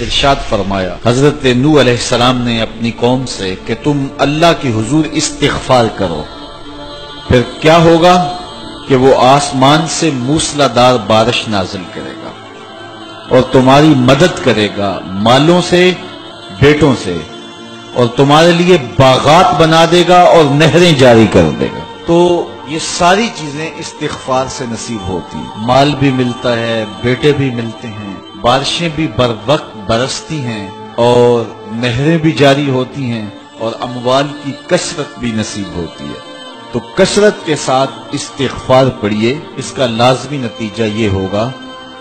ارشاد فرمایا حضرت نوح علیہ السلام نے اپنی قوم سے کہ تم اللہ کی حضور استغفار کرو، پھر کیا ہوگا کہ وہ آسمان سے موسلادھار بارش نازل کرے گا اور تمہاری مدد کرے گا مالوں سے، بیٹوں سے، اور تمہارے لیے باغات بنا دے گا اور نہریں جاری کر دے گا۔ تو یہ ساری چیزیں استغفار سے نصیب ہوتی، مال بھی ملتا ہے، بیٹے بھی ملتے ہیں، بارشیں بھی بر وقت برستی ہیں اور نہریں بھی جاری ہوتی ہیں اور اموال کی کثرت بھی نصیب ہوتی ہے۔ تو کثرت کے ساتھ استغفار پڑھیے، اس کا لازمی نتیجہ یہ ہوگا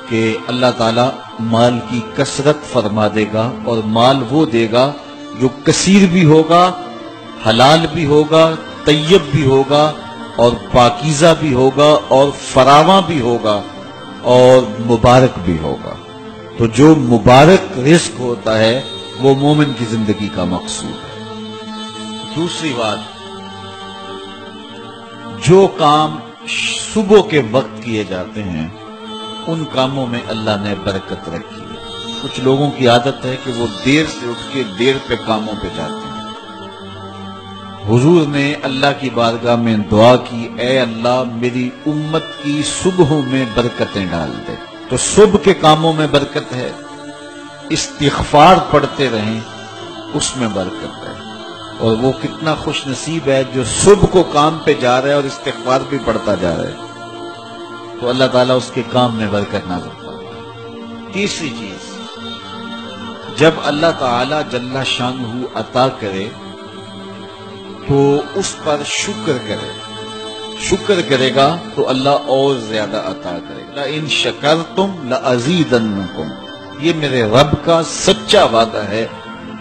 کہ اللہ تعالیٰ مال کی کثرت فرما دے گا، اور مال وہ دے گا جو کثیر بھی ہوگا، حلال بھی ہوگا، طیب بھی ہوگا، اور پاکیزہ بھی ہوگا، اور فراواں بھی ہوگا، اور مبارک بھی ہوگا۔ تو جو مبارک رزق ہوتا ہے وہ مومن کی زندگی کا مقصود ہے۔ دوسری بات، جو کام صبح کے وقت کیے جاتے ہیں ان کاموں میں اللہ نے برکت رکھی ہے۔ کچھ لوگوں کی عادت ہے کہ وہ دیر سے اٹھ کے دیر پہ کاموں پہ جاتے ہیں۔ حضور نے اللہ کی بارگاہ میں دعا کی، اے اللہ میری امت کی صبحوں میں برکتیں ڈال دے۔ تو صبح کے کاموں میں برکت ہے، استغفار پڑھتے رہیں اس میں برکت ہے، اور وہ کتنا خوش نصیب ہے جو صبح کو کام پہ جا رہا ہے اور استغفار بھی پڑھتا جا رہا ہے، تو اللہ تعالیٰ اس کے کام میں برکت نازل فرمائے۔ تیسری چیز، جب اللہ تعالیٰ جل شانہ عطا کرے تو اس پر شکر کرے، شکر کرے گا تو اللہ اور زیادہ عطا کرے گا۔ لَإِن شَكَرْتُمْ لَأَزِيدَنَّكُمْ، یہ میرے رب کا سچا وعدہ ہے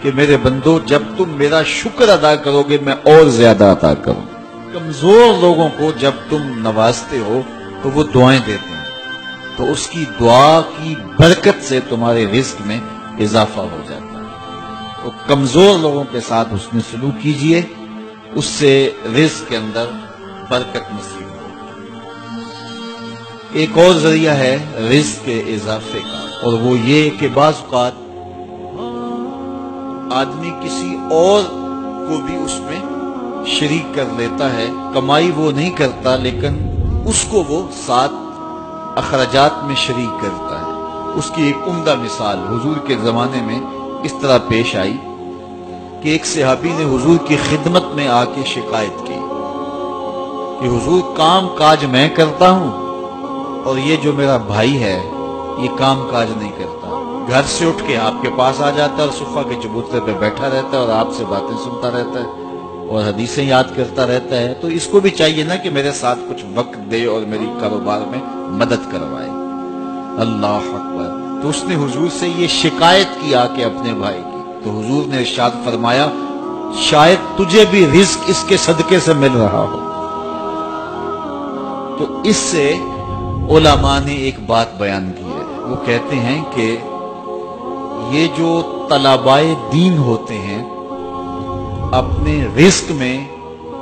کہ میرے بندو جب تم میرا شکر ادا کرو گے میں اور زیادہ عطا کروں۔ کمزور لوگوں کو جب تم نوازتے ہو تو وہ دعائیں دیتے ہیں، تو اس کی دعا کی برکت سے تمہارے رزق میں اضافہ ہو جاتا ہے۔ تو کمزور لوگوں کے ساتھ حسن سلوک کیجئے، اس سے رزق کے اندر برکت نصیب ہو۔ ایک اور ذریعہ ہے رزق کے اضافے کا، اور وہ یہ کہ بعض اوقات آدمی کسی اور کو بھی اس میں شریک کر لیتا ہے، کمائی وہ نہیں کرتا لیکن اس کو وہ ساتھ اخراجات میں شریک کرتا ہے۔ اس کی ایک عمدہ مثال حضور کے زمانے میں اس طرح پیش آئی کہ ایک صحابی نے حضور کی خدمت میں آ کے شکایت کی کہ حضور کام کاج میں کرتا ہوں اور یہ جو میرا بھائی ہے یہ کام کاج نہیں کرتا، گھر سے اٹھ کے آپ کے پاس آ جاتا ہے اور صفحہ کے چبوترے پہ بیٹھا رہتا ہے اور آپ سے باتیں سنتا رہتا ہے اور حدیثیں یاد کرتا رہتا ہے، تو اس کو بھی چاہیے نا کہ میرے ساتھ کچھ وقت دے اور میری کاروبار میں مدد کروائے۔ اللہ اکبر۔ تو اس نے حضور سے یہ شکایت کی آ کے اپنے بھائی کی، تو حضور نے ارشاد فرمایا شاید تجھے بھی رزق اس کے صدقے سے مل رہا ہو۔ تو اس سے علماء نے ایک بات بیان کی ہے، وہ کہتے ہیں کہ یہ جو طلبائے دین ہوتے ہیں اپنے رزق میں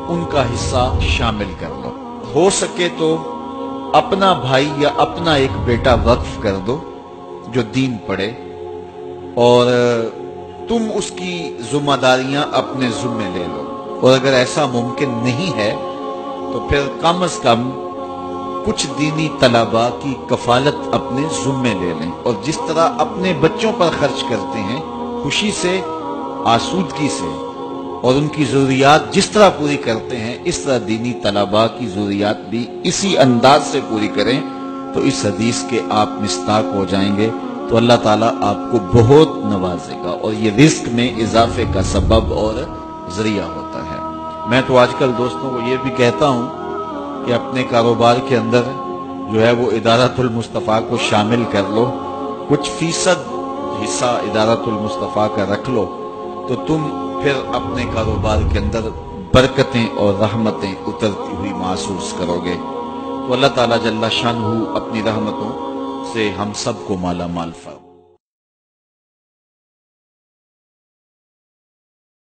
ان کا حصہ شامل کر لو، ہو سکے تو اپنا بھائی یا اپنا ایک بیٹا وقف کر دو جو دین پڑھے، اور تم اس کی ذمہ داریاں اپنے ذمے لے لو، اور اگر ایسا ممکن نہیں ہے تو پھر کم از کم کچھ دینی طلباء کی کفالت اپنے ذمے لے لیں، اور جس طرح اپنے بچوں پر خرچ کرتے ہیں خوشی سے، آسودگی سے، اور ان کی ضروریات جس طرح پوری کرتے ہیں اس طرح دینی طلباء کی ضروریات بھی اسی انداز سے پوری کریں، تو اس حدیث کے آپ مصداق ہو جائیں گے، تو اللہ تعالیٰ آپ کو بہت نوازے گا، اور یہ رزق میں اضافے کا سبب اور ذریعہ ہوتا ہے۔ میں تو آج کل دوستوں کو یہ بھی کہتا ہوں کہ اپنے کاروبار کے اندر جو ہے وہ ادارۃ المصطفیٰ کو شامل کر لو، کچھ فیصد حصہ ادارۃ المصطفیٰ کا رکھ لو، تو تم پھر اپنے کاروبار کے اندر برکتیں اور رحمتیں اترتی ہوئی محسوس کرو گے۔ تو اللہ تعالیٰ جل شانہ اپنی رحمتوں سے ہم سب کو مالا مال فرمائے۔